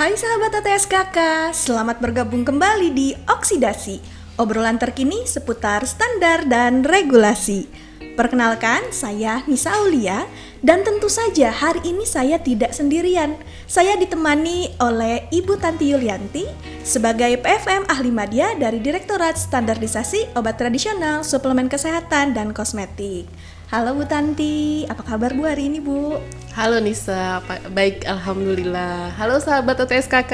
Hai sahabat ATSKK, selamat bergabung kembali di Oksidasi, obrolan terkini seputar standar dan regulasi. Perkenalkan, saya Nisa Aulia, dan tentu saja hari ini saya tidak sendirian. Saya ditemani oleh Ibu Tanti Yulianti sebagai PFM Ahli Madya dari Direktorat Standarisasi Obat Tradisional, Suplemen Kesehatan, dan Kosmetik. Halo Bu Tanti, apa kabar Bu hari ini Bu? Halo Nisa, baik Alhamdulillah. Halo sahabat OTSKK.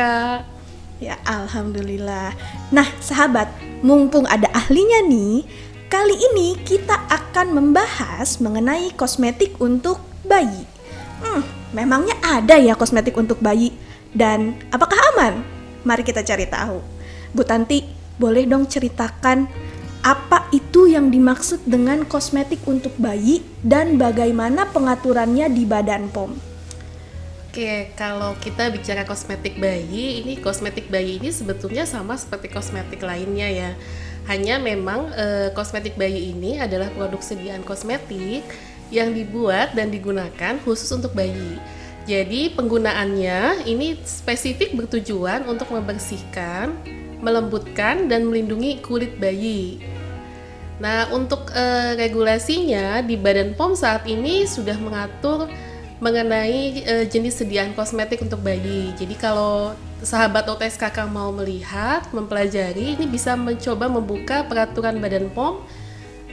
Ya Alhamdulillah. Nah sahabat, mumpung ada ahlinya nih, kali ini kita akan membahas mengenai kosmetik untuk bayi. Memangnya ada ya kosmetik untuk bayi? Dan apakah aman? Mari kita cari tahu. Bu Tanti, boleh dong ceritakan apa itu yang dimaksud dengan kosmetik untuk bayi dan bagaimana pengaturannya di Badan POM? Oke, kalau kita bicara kosmetik bayi, kosmetik bayi ini sebetulnya sama seperti kosmetik lainnya ya. Hanya memang kosmetik bayi ini adalah produk sediaan kosmetik yang dibuat dan digunakan khusus untuk bayi. Jadi penggunaannya ini spesifik bertujuan untuk membersihkan, melembutkan, dan melindungi kulit bayi. Nah, untuk regulasinya di Badan POM saat ini sudah mengatur mengenai jenis sediaan kosmetik untuk bayi. Jadi kalau sahabat OTSKK mau melihat, mempelajari, ini bisa mencoba membuka peraturan Badan POM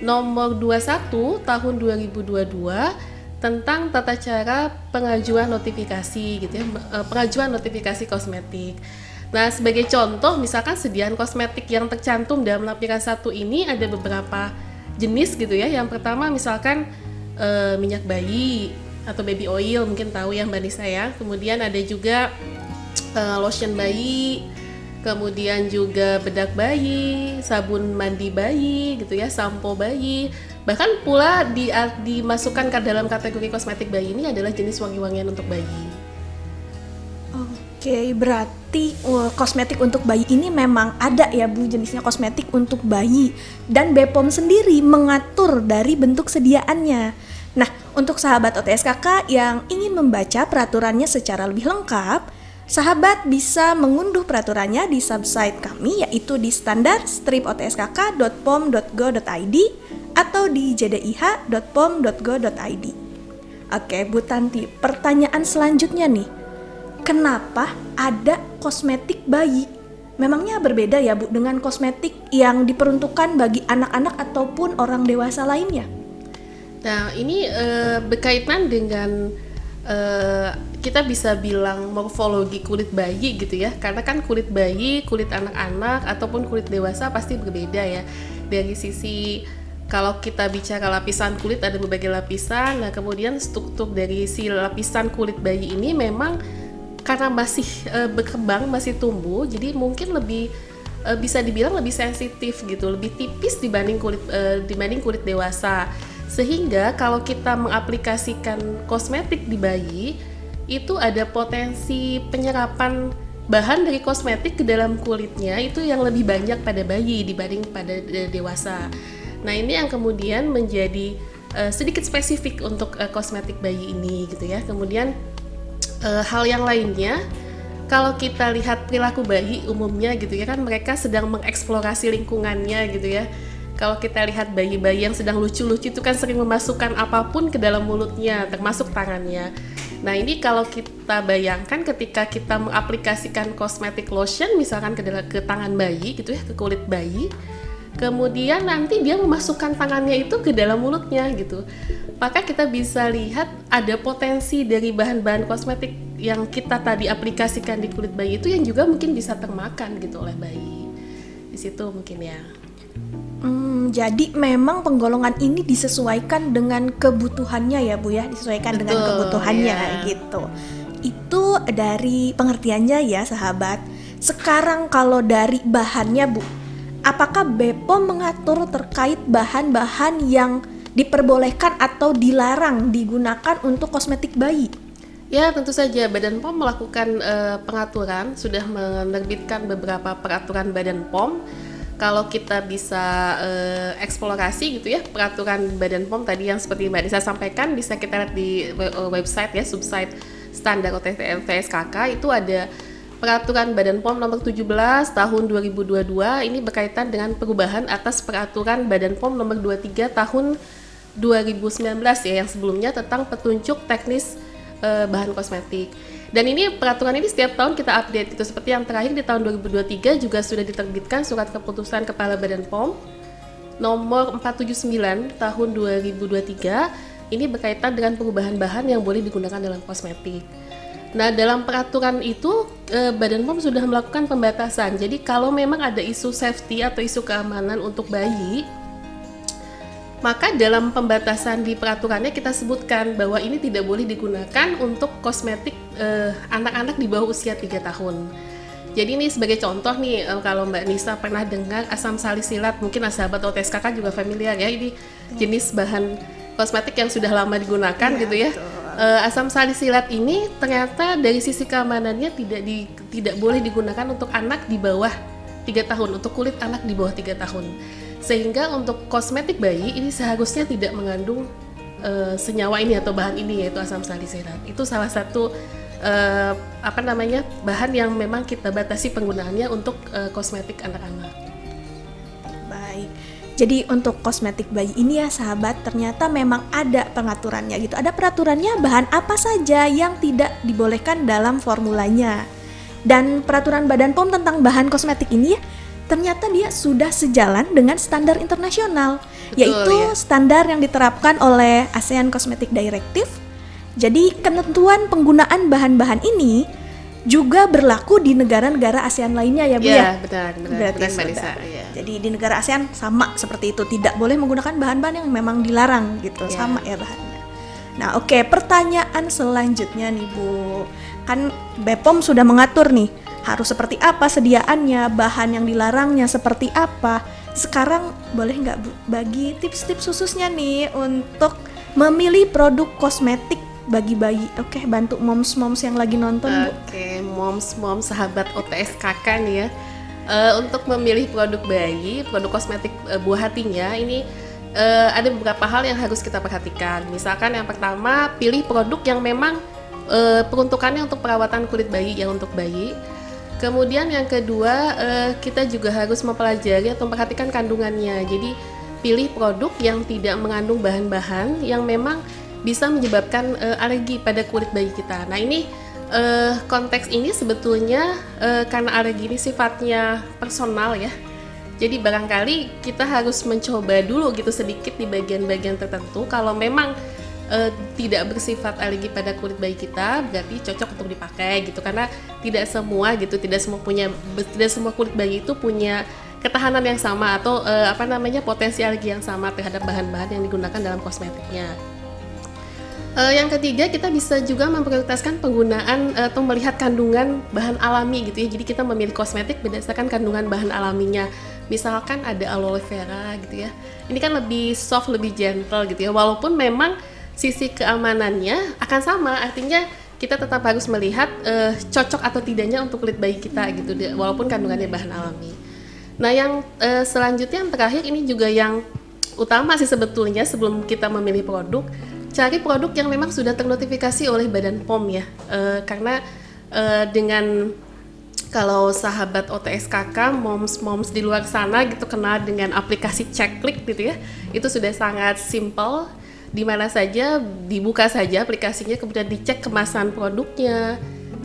nomor 21 tahun 2022 tentang tata cara pengajuan notifikasi gitu ya, pengajuan notifikasi kosmetik. Nah, sebagai contoh, misalkan sediaan kosmetik yang tercantum dalam lampiran 1 ini ada beberapa jenis gitu ya. Yang pertama misalkan minyak bayi atau baby oil, mungkin tahu ya Mbak Nisa ya. Kemudian ada juga lotion bayi, kemudian juga bedak bayi, sabun mandi bayi gitu ya, sampo bayi. Bahkan pula dimasukkan ke dalam kategori kosmetik bayi ini adalah jenis wangi-wangian untuk bayi. Oke, berarti kosmetik untuk bayi ini memang ada ya Bu, jenisnya kosmetik untuk bayi. Dan BPOM sendiri mengatur dari bentuk sediaannya. Nah, untuk sahabat OTSKK yang ingin membaca peraturannya secara lebih lengkap, sahabat bisa mengunduh peraturannya di subsite kami, yaitu di standar-otskk.pom.go.id atau di jdih.pom.go.id. Oke, Bu Tanti, pertanyaan selanjutnya nih. Kenapa ada kosmetik bayi? Memangnya berbeda ya Bu dengan kosmetik yang diperuntukkan bagi anak-anak ataupun orang dewasa lainnya? Nah, ini berkaitan dengan kita bisa bilang morfologi kulit bayi gitu ya. Karena kan kulit bayi, kulit anak-anak ataupun kulit dewasa pasti berbeda ya. Dari sisi kalau kita bicara lapisan kulit ada berbagai lapisan. Nah, kemudian struktur dari si lapisan kulit bayi ini memang karena masih berkembang, masih tumbuh, jadi mungkin lebih bisa dibilang lebih sensitif gitu, lebih tipis dibanding kulit dewasa. Sehingga kalau kita mengaplikasikan kosmetik di bayi, itu ada potensi penyerapan bahan dari kosmetik ke dalam kulitnya itu yang lebih banyak pada bayi dibanding pada dewasa. Nah, ini yang kemudian menjadi sedikit spesifik untuk kosmetik bayi ini gitu ya. Kemudian hal yang lainnya, kalau kita lihat perilaku bayi umumnya gitu ya, kan mereka sedang mengeksplorasi lingkungannya gitu ya. Kalau kita lihat bayi-bayi yang sedang lucu-lucu itu kan sering memasukkan apapun ke dalam mulutnya, termasuk tangannya. Nah, ini kalau kita bayangkan ketika kita mengaplikasikan kosmetik lotion misalkan ke tangan bayi gitu ya, ke kulit bayi, kemudian nanti dia memasukkan tangannya itu ke dalam mulutnya gitu. Maka kita bisa lihat ada potensi dari bahan-bahan kosmetik yang kita tadi aplikasikan di kulit bayi itu yang juga mungkin bisa termakan gitu oleh bayi. Di situ mungkin ya. Jadi memang penggolongan ini disesuaikan dengan kebutuhannya ya Bu ya, disesuaikan Betul, dengan kebutuhannya ya. gitu. Itu dari pengertiannya ya sahabat. Sekarang kalau dari bahannya Bu, apakah BPOM mengatur terkait bahan-bahan yang diperbolehkan atau dilarang digunakan untuk kosmetik bayi? Ya, tentu saja Badan POM melakukan pengaturan, sudah menerbitkan beberapa peraturan Badan POM. Kalau kita bisa eksplorasi gitu ya, peraturan Badan POM tadi yang seperti Mbak Nisa sampaikan, bisa kita lihat di website ya, subsite standar OTSKK itu ada Peraturan Badan POM nomor 17 tahun 2022 ini berkaitan dengan perubahan atas Peraturan Badan POM nomor 23 tahun 2019 ya, yang sebelumnya tentang petunjuk teknis bahan kosmetik. Dan ini peraturan ini setiap tahun kita update gitu. Seperti yang terakhir di tahun 2023 juga sudah diterbitkan surat keputusan Kepala Badan POM nomor 479 tahun 2023. Ini berkaitan dengan perubahan bahan yang boleh digunakan dalam kosmetik. Nah, dalam peraturan itu Badan POM sudah melakukan pembatasan. Jadi kalau memang ada isu safety atau isu keamanan untuk bayi, maka dalam pembatasan di peraturannya kita sebutkan bahwa ini tidak boleh digunakan untuk kosmetik anak-anak di bawah usia 3 tahun. Jadi ini sebagai contoh nih, kalau Mbak Nisa pernah dengar asam salisilat, mungkin sahabat OTSKK juga familiar ya, ini jenis bahan kosmetik yang sudah lama digunakan gitu ya. Asam salisilat ini ternyata dari sisi keamanannya tidak boleh digunakan untuk anak di bawah 3 tahun, untuk kulit anak di bawah 3 tahun. Sehingga untuk kosmetik bayi ini seharusnya tidak mengandung senyawa ini atau bahan ini, yaitu asam salisilat. Itu salah satu bahan yang memang kita batasi penggunaannya untuk kosmetik anak-anak. Baik. Jadi untuk kosmetik bayi ini ya sahabat, ternyata memang ada pengaturannya gitu. Ada peraturannya bahan apa saja yang tidak dibolehkan dalam formulanya. Dan peraturan Badan POM tentang bahan kosmetik ini ya, ternyata dia sudah sejalan dengan standar internasional. Betul, yaitu ya, standar yang diterapkan oleh ASEAN Cosmetic Directive. Jadi ketentuan penggunaan bahan-bahan ini juga berlaku di negara-negara ASEAN lainnya ya Bu ya? Benar. Berarti sudah. Ya. Jadi di negara ASEAN sama seperti itu, tidak boleh menggunakan bahan-bahan yang memang dilarang gitu, sama ya bahannya. Nah oke, pertanyaan selanjutnya nih Bu, kan BPOM sudah mengatur nih harus seperti apa sediaannya, bahan yang dilarangnya seperti apa. Sekarang boleh nggak Bu bagi tips-tips khususnya nih untuk memilih produk kosmetik bagi bayi? Oke, bantu moms-moms yang lagi nonton Bu. Oke, moms-moms sahabat OTSKK nih ya. Untuk memilih produk bayi, produk kosmetik buah hatinya ini ada beberapa hal yang harus kita perhatikan. Misalkan yang pertama, pilih produk yang memang peruntukannya untuk perawatan kulit bayi, ya untuk bayi. Kemudian yang kedua, kita juga harus mempelajari atau memperhatikan kandungannya. Jadi pilih produk yang tidak mengandung bahan-bahan yang memang bisa menyebabkan alergi pada kulit bayi kita. Nah ini konteks ini sebetulnya karena alergi ini sifatnya personal ya. Jadi barangkali kita harus mencoba dulu gitu sedikit di bagian-bagian tertentu. Kalau memang tidak bersifat alergi pada kulit bayi kita, berarti cocok untuk dipakai gitu. Karena tidak semua kulit bayi itu punya ketahanan yang sama atau potensi alergi yang sama terhadap bahan-bahan yang digunakan dalam kosmetiknya. Yang ketiga, kita bisa juga memprioritaskan penggunaan atau melihat kandungan bahan alami gitu ya. Jadi kita memilih kosmetik berdasarkan kandungan bahan alaminya. Misalkan ada aloe vera gitu ya. Ini kan lebih soft, lebih gentle gitu ya. Walaupun memang sisi keamanannya akan sama, artinya kita tetap harus melihat cocok atau tidaknya untuk kulit bayi kita gitu, walaupun kandungannya bahan alami. Nah yang selanjutnya yang terakhir ini juga yang utama sih sebetulnya sebelum kita memilih produk, cari produk yang memang sudah ternotifikasi oleh Badan POM ya, karena dengan kalau sahabat OTSKK, moms di luar sana gitu kenal dengan aplikasi Ceklik gitu ya, itu sudah sangat simple, di mana saja dibuka saja aplikasinya, kemudian dicek kemasan produknya,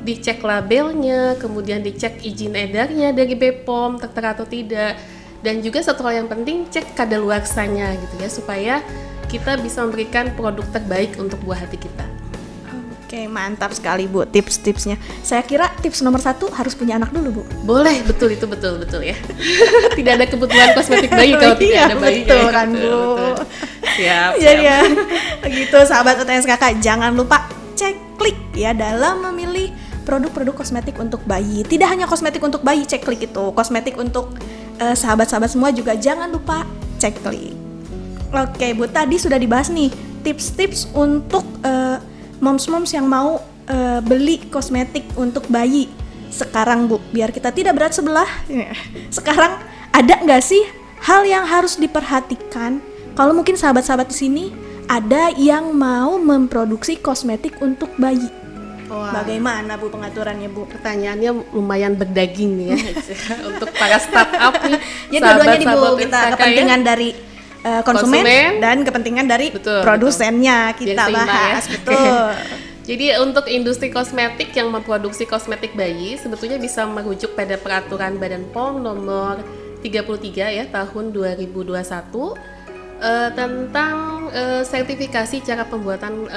dicek labelnya, kemudian dicek izin edarnya dari BPOM tertera atau tidak, dan juga satu hal yang penting cek kadaluarsanya gitu ya, supaya kita bisa memberikan produk terbaik untuk buah hati kita. Oke, mantap sekali Bu tips-tipsnya. Saya kira tips nomor 1 harus punya anak dulu Bu. Boleh, betul ya. Tidak ada kebutuhan kosmetik bayi kalau tidak ada bayinya. Betul kan Bu. Siap. Ya. Begitu sahabat OTSKK, jangan lupa Ceklik ya dalam memilih produk-produk kosmetik untuk bayi. Tidak hanya kosmetik untuk bayi, Ceklik itu kosmetik untuk sahabat-sahabat semua juga jangan lupa Ceklik. Oke Bu, tadi sudah dibahas nih tips-tips untuk moms-moms yang mau beli kosmetik untuk bayi. Sekarang Bu, biar kita tidak berat sebelah, sekarang ada nggak sih hal yang harus diperhatikan kalau mungkin sahabat-sahabat di sini ada yang mau memproduksi kosmetik untuk bayi? Wah. Bagaimana Bu pengaturannya Bu? Pertanyaannya lumayan berdaging nih ya untuk para startup nih. Ya dua-duanya nih Bu, sahabat-sahabat kita Instaka kepentingan ya. dari konsumen dan kepentingan dari produsennya Biar kita seimbang bahas, ya. betul. Jadi untuk industri kosmetik yang memproduksi kosmetik bayi sebetulnya bisa merujuk pada peraturan Badan POM nomor 33 ya tahun 2021 tentang sertifikasi cara pembuatan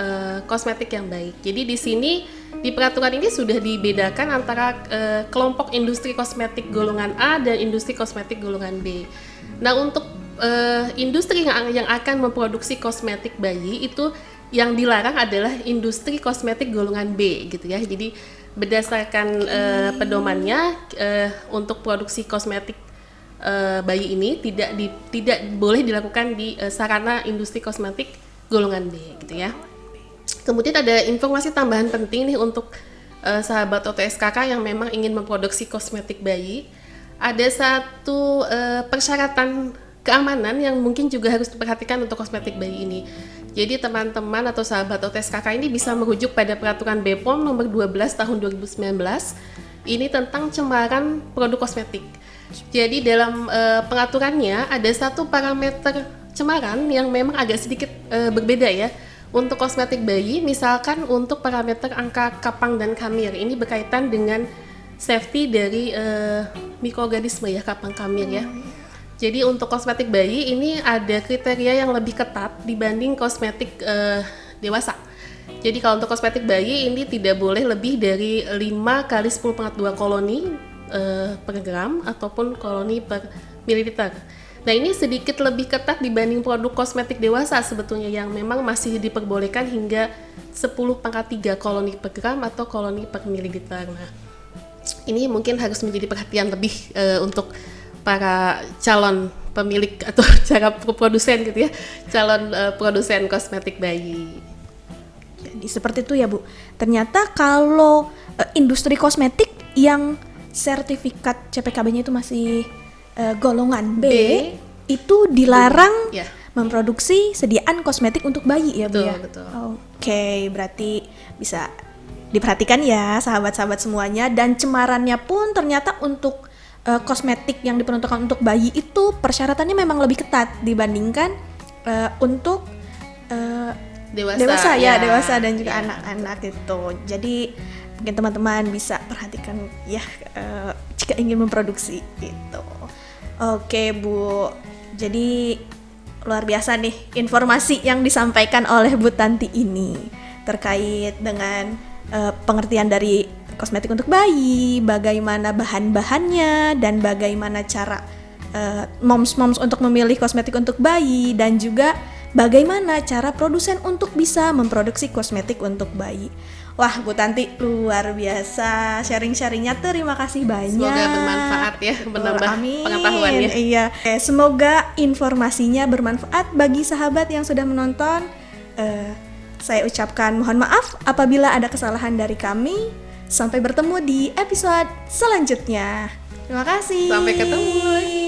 kosmetik yang baik. Jadi di sini di peraturan ini sudah dibedakan antara kelompok industri kosmetik golongan A dan industri kosmetik golongan B. Nah, untuk industri yang akan memproduksi kosmetik bayi itu yang dilarang adalah industri kosmetik golongan B gitu ya. Jadi berdasarkan pedomannya untuk produksi kosmetik bayi ini tidak boleh dilakukan di sarana industri kosmetik golongan B gitu ya. Kemudian ada informasi tambahan penting nih untuk sahabat OTSKK yang memang ingin memproduksi kosmetik bayi. Ada satu persyaratan keamanan yang mungkin juga harus diperhatikan untuk kosmetik bayi ini. Jadi teman-teman atau sahabat OTSKK ini bisa merujuk pada peraturan BPOM nomor 12 tahun 2019 ini tentang cemaran produk kosmetik. Jadi dalam pengaturannya ada satu parameter cemaran yang memang agak sedikit berbeda ya. Untuk kosmetik bayi, misalkan untuk parameter angka kapang dan kamir, ini berkaitan dengan safety dari mikroorganisme ya, kapang kamir ya. Jadi untuk kosmetik bayi ini ada kriteria yang lebih ketat dibanding kosmetik dewasa. Jadi kalau untuk kosmetik bayi ini tidak boleh lebih dari 5 kali 10⁻² koloni per gram ataupun koloni per mililiter. Nah ini sedikit lebih ketat dibanding produk kosmetik dewasa sebetulnya yang memang masih diperbolehkan hingga 10⁻³ koloni per gram atau koloni per mililiter. Nah ini mungkin harus menjadi perhatian lebih untuk para calon pemilik atau cara produsen gitu ya, calon produsen kosmetik bayi. Jadi seperti itu ya Bu. Ternyata kalau industri kosmetik yang sertifikat CPKB-nya itu masih golongan B, itu dilarang memproduksi sediaan kosmetik untuk bayi ya Bu ya. Betul. Oke, berarti bisa diperhatikan ya sahabat-sahabat semuanya. Dan cemarannya pun ternyata untuk kosmetik yang diperuntukkan untuk bayi itu persyaratannya memang lebih ketat dibandingkan untuk dewasa dan juga anak-anak itu. Jadi mungkin teman-teman bisa perhatikan ya jika ingin memproduksi itu. Oke Bu, jadi luar biasa nih informasi yang disampaikan oleh Bu Tanti ini terkait dengan pengertian dari kosmetik untuk bayi, bagaimana bahan-bahannya, dan bagaimana cara moms-moms untuk memilih kosmetik untuk bayi, dan juga bagaimana cara produsen untuk bisa memproduksi kosmetik untuk bayi. Wah, Bu Tanti luar biasa sharing-sharingnya, terima kasih banyak. Semoga bermanfaat ya, menambah pengetahuannya. Iya, semoga informasinya bermanfaat bagi sahabat yang sudah menonton. Saya ucapkan mohon maaf apabila ada kesalahan dari kami. Sampai bertemu di episode selanjutnya. Terima kasih. Sampai ketemu.